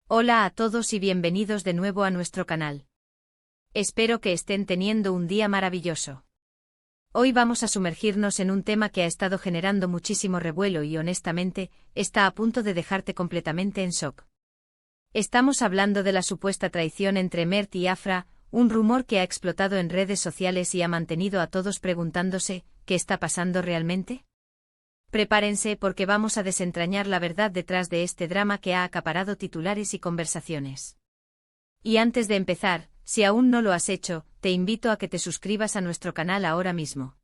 Hola a todos y bienvenidos de nuevo a nuestro canal. Espero que estén teniendo un día maravilloso. Hoy vamos a sumergirnos en un tema que ha estado generando muchísimo revuelo y honestamente, está a punto de dejarte completamente en shock. Estamos hablando de la supuesta traición entre Mert y Afra, un rumor que ha explotado en redes sociales y ha mantenido a todos preguntándose, ¿qué está pasando realmente? Prepárense porque vamos a desentrañar la verdad detrás de este drama que ha acaparado titulares y conversaciones. Y antes de empezar, si aún no lo has hecho, te invito a que te suscribas a nuestro canal ahora mismo.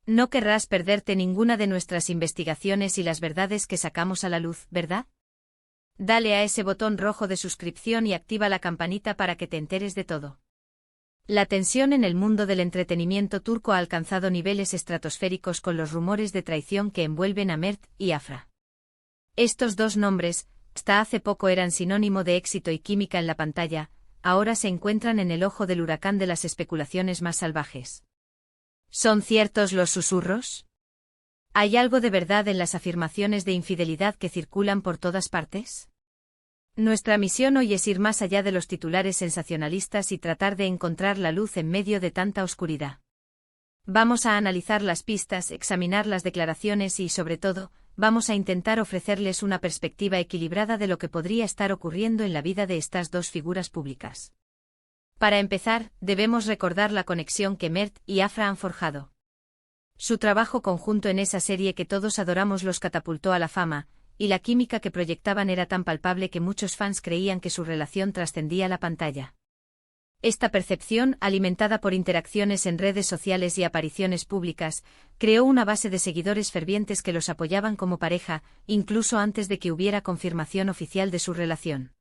No querrás perderte ninguna de nuestras investigaciones y las verdades que sacamos a la luz, ¿verdad? Dale a ese botón rojo de suscripción y activa la campanita para que te enteres de todo. La tensión en el mundo del entretenimiento turco ha alcanzado niveles estratosféricos con los rumores de traición que envuelven a Mert y Afra. Estos dos nombres, hasta hace poco eran sinónimo de éxito y química en la pantalla, ahora se encuentran en el ojo del huracán de las especulaciones más salvajes. ¿Son ciertos los susurros? ¿Hay algo de verdad en las afirmaciones de infidelidad que circulan por todas partes? Nuestra misión hoy es ir más allá de los titulares sensacionalistas y tratar de encontrar la luz en medio de tanta oscuridad. Vamos a analizar las pistas, examinar las declaraciones y, sobre todo, vamos a intentar ofrecerles una perspectiva equilibrada de lo que podría estar ocurriendo en la vida de estas dos figuras públicas. Para empezar, debemos recordar la conexión que Mert y Afra han forjado. Su trabajo conjunto en esa serie que todos adoramos los catapultó a la fama, y la química que proyectaban era tan palpable que muchos fans creían que su relación trascendía la pantalla. Esta percepción, alimentada por interacciones en redes sociales y apariciones públicas, creó una base de seguidores fervientes que los apoyaban como pareja, incluso antes de que hubiera confirmación oficial de su relación.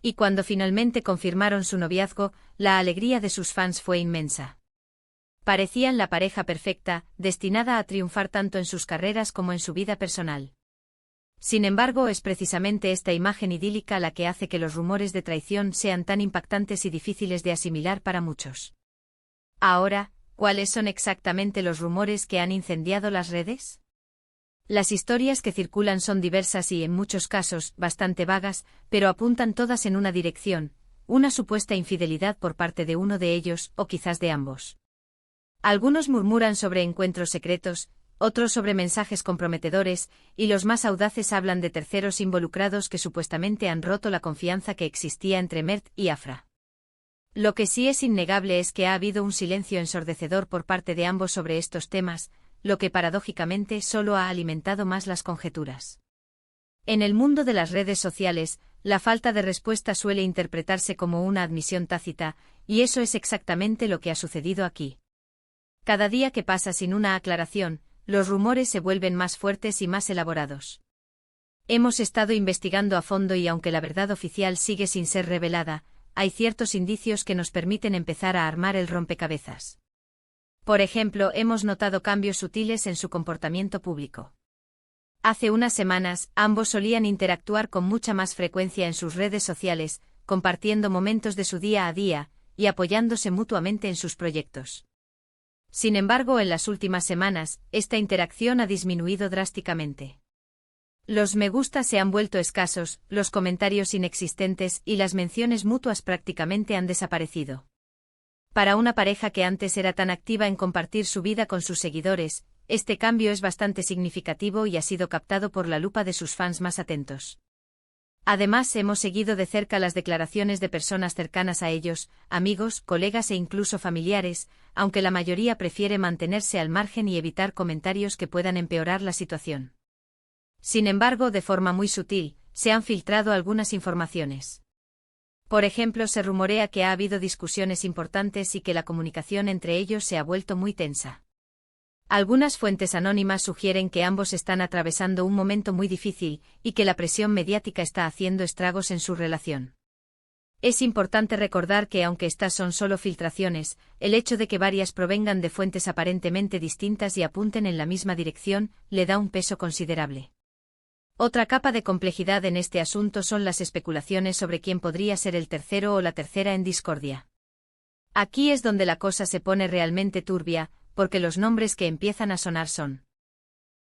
Y cuando finalmente confirmaron su noviazgo, la alegría de sus fans fue inmensa. Parecían la pareja perfecta, destinada a triunfar tanto en sus carreras como en su vida personal. Sin embargo, es precisamente esta imagen idílica la que hace que los rumores de traición sean tan impactantes y difíciles de asimilar para muchos. Ahora, ¿cuáles son exactamente los rumores que han incendiado las redes? Las historias que circulan son diversas y, en muchos casos, bastante vagas, pero apuntan todas en una dirección, una supuesta infidelidad por parte de uno de ellos, o quizás de ambos. Algunos murmuran sobre encuentros secretos, otros sobre mensajes comprometedores, y los más audaces hablan de terceros involucrados que supuestamente han roto la confianza que existía entre Mert y Afra. Lo que sí es innegable es que ha habido un silencio ensordecedor por parte de ambos sobre estos temas, lo que paradójicamente solo ha alimentado más las conjeturas. En el mundo de las redes sociales, la falta de respuesta suele interpretarse como una admisión tácita, y eso es exactamente lo que ha sucedido aquí. Cada día que pasa sin una aclaración, los rumores se vuelven más fuertes y más elaborados. Hemos estado investigando a fondo y aunque la verdad oficial sigue sin ser revelada, hay ciertos indicios que nos permiten empezar a armar el rompecabezas. Por ejemplo, hemos notado cambios sutiles en su comportamiento público. Hace unas semanas, ambos solían interactuar con mucha más frecuencia en sus redes sociales, compartiendo momentos de su día a día, y apoyándose mutuamente en sus proyectos. Sin embargo, en las últimas semanas, esta interacción ha disminuido drásticamente. Los me gusta se han vuelto escasos, los comentarios inexistentes y las menciones mutuas prácticamente han desaparecido. Para una pareja que antes era tan activa en compartir su vida con sus seguidores, este cambio es bastante significativo y ha sido captado por la lupa de sus fans más atentos. Además, hemos seguido de cerca las declaraciones de personas cercanas a ellos, amigos, colegas e incluso familiares, aunque la mayoría prefiere mantenerse al margen y evitar comentarios que puedan empeorar la situación. Sin embargo, de forma muy sutil, se han filtrado algunas informaciones. Por ejemplo, se rumorea que ha habido discusiones importantes y que la comunicación entre ellos se ha vuelto muy tensa. Algunas fuentes anónimas sugieren que ambos están atravesando un momento muy difícil y que la presión mediática está haciendo estragos en su relación. Es importante recordar que aunque estas son solo filtraciones, el hecho de que varias provengan de fuentes aparentemente distintas y apunten en la misma dirección, le da un peso considerable. Otra capa de complejidad en este asunto son las especulaciones sobre quién podría ser el tercero o la tercera en discordia. Aquí es donde la cosa se pone realmente turbia, porque los nombres que empiezan a sonar son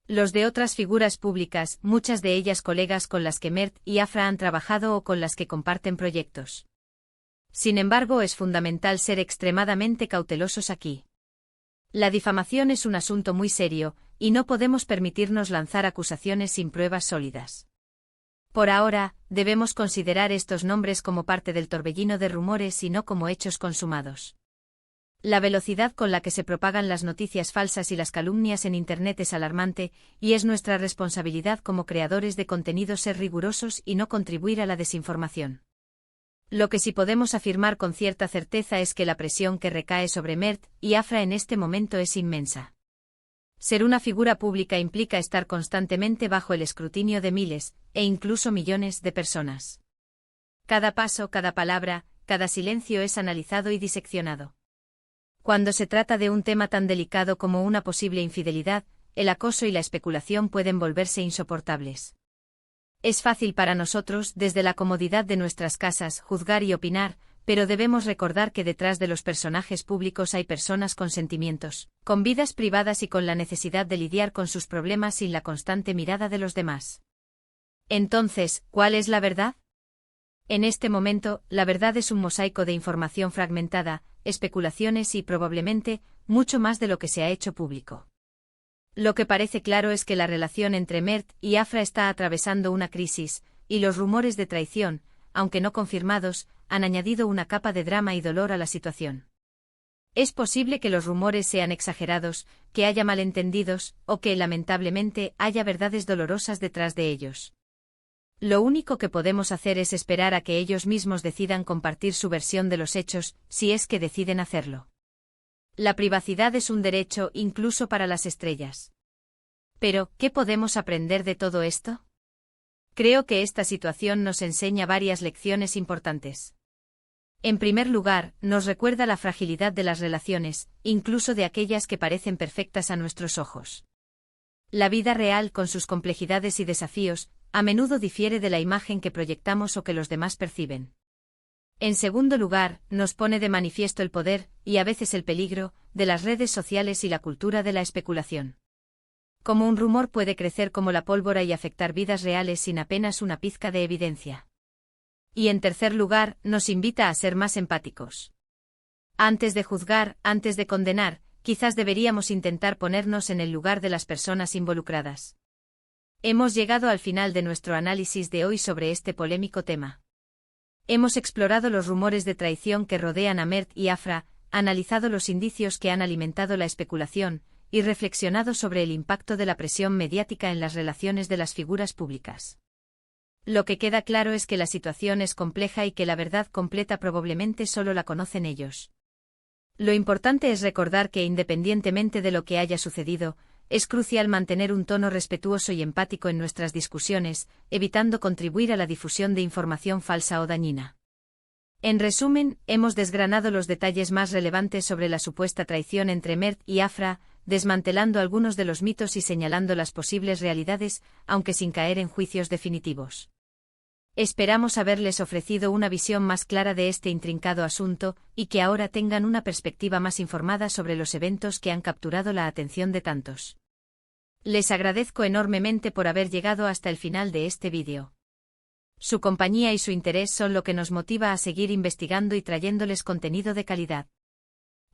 Los de otras figuras públicas, muchas de ellas colegas con las que Mert y Afra han trabajado o con las que comparten proyectos. Sin embargo, es fundamental ser extremadamente cautelosos aquí. La difamación es un asunto muy serio, y no podemos permitirnos lanzar acusaciones sin pruebas sólidas. Por ahora, debemos considerar estos nombres como parte del torbellino de rumores y no como hechos consumados. La velocidad con la que se propagan las noticias falsas y las calumnias en Internet es alarmante, y es nuestra responsabilidad como creadores de contenido ser rigurosos y no contribuir a la desinformación. Lo que sí podemos afirmar con cierta certeza es que la presión que recae sobre Mert y Afra en este momento es inmensa. Ser una figura pública implica estar constantemente bajo el escrutinio de miles, e incluso millones de personas. Cada paso, cada palabra, cada silencio es analizado y diseccionado. Cuando se trata de un tema tan delicado como una posible infidelidad, el acoso y la especulación pueden volverse insoportables. Es fácil para nosotros, desde la comodidad de nuestras casas, juzgar y opinar, pero debemos recordar que detrás de los personajes públicos hay personas con sentimientos, con vidas privadas y con la necesidad de lidiar con sus problemas sin la constante mirada de los demás. Entonces, ¿cuál es la verdad? En este momento, la verdad es un mosaico de información fragmentada, especulaciones y, probablemente, mucho más de lo que se ha hecho público. Lo que parece claro es que la relación entre Mert y Afra está atravesando una crisis, y los rumores de traición, aunque no confirmados, han añadido una capa de drama y dolor a la situación. Es posible que los rumores sean exagerados, que haya malentendidos, o que, lamentablemente, haya verdades dolorosas detrás de ellos. Lo único que podemos hacer es esperar a que ellos mismos decidan compartir su versión de los hechos, si es que deciden hacerlo. La privacidad es un derecho incluso para las estrellas. Pero, ¿qué podemos aprender de todo esto? Creo que esta situación nos enseña varias lecciones importantes. En primer lugar, nos recuerda la fragilidad de las relaciones, incluso de aquellas que parecen perfectas a nuestros ojos. La vida real, con sus complejidades y desafíos, a menudo difiere de la imagen que proyectamos o que los demás perciben. En segundo lugar, nos pone de manifiesto el poder, y a veces el peligro, de las redes sociales y la cultura de la especulación. Como un rumor puede crecer como la pólvora y afectar vidas reales sin apenas una pizca de evidencia. Y en tercer lugar, nos invita a ser más empáticos. Antes de juzgar, antes de condenar, quizás deberíamos intentar ponernos en el lugar de las personas involucradas. Hemos llegado al final de nuestro análisis de hoy sobre este polémico tema. Hemos explorado los rumores de traición que rodean a Mert y Afra, analizado los indicios que han alimentado la especulación, y reflexionado sobre el impacto de la presión mediática en las relaciones de las figuras públicas. Lo que queda claro es que la situación es compleja y que la verdad completa probablemente solo la conocen ellos. Lo importante es recordar que, independientemente de lo que haya sucedido, es crucial mantener un tono respetuoso y empático en nuestras discusiones, evitando contribuir a la difusión de información falsa o dañina. En resumen, hemos desgranado los detalles más relevantes sobre la supuesta traición entre Mert y Afra, desmantelando algunos de los mitos y señalando las posibles realidades, aunque sin caer en juicios definitivos. Esperamos haberles ofrecido una visión más clara de este intrincado asunto, y que ahora tengan una perspectiva más informada sobre los eventos que han capturado la atención de tantos. Les agradezco enormemente por haber llegado hasta el final de este vídeo. Su compañía y su interés son lo que nos motiva a seguir investigando y trayéndoles contenido de calidad.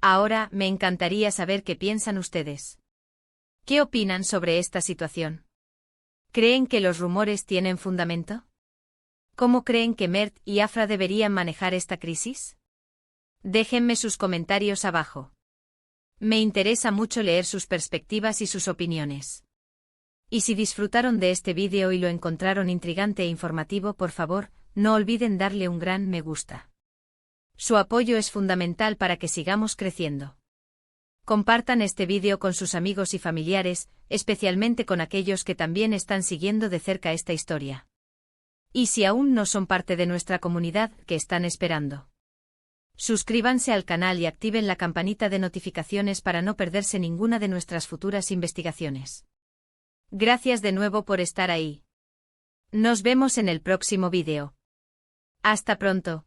Ahora, me encantaría saber qué piensan ustedes. ¿Qué opinan sobre esta situación? ¿Creen que los rumores tienen fundamento? ¿Cómo creen que Mert y Afra deberían manejar esta crisis? Déjenme sus comentarios abajo. Me interesa mucho leer sus perspectivas y sus opiniones. Y si disfrutaron de este vídeo y lo encontraron intrigante e informativo, por favor, no olviden darle un gran me gusta. Su apoyo es fundamental para que sigamos creciendo. Compartan este vídeo con sus amigos y familiares, especialmente con aquellos que también están siguiendo de cerca esta historia. Y si aún no son parte de nuestra comunidad, ¿qué están esperando? Suscríbanse al canal y activen la campanita de notificaciones para no perderse ninguna de nuestras futuras investigaciones. Gracias de nuevo por estar ahí. Nos vemos en el próximo vídeo. Hasta pronto.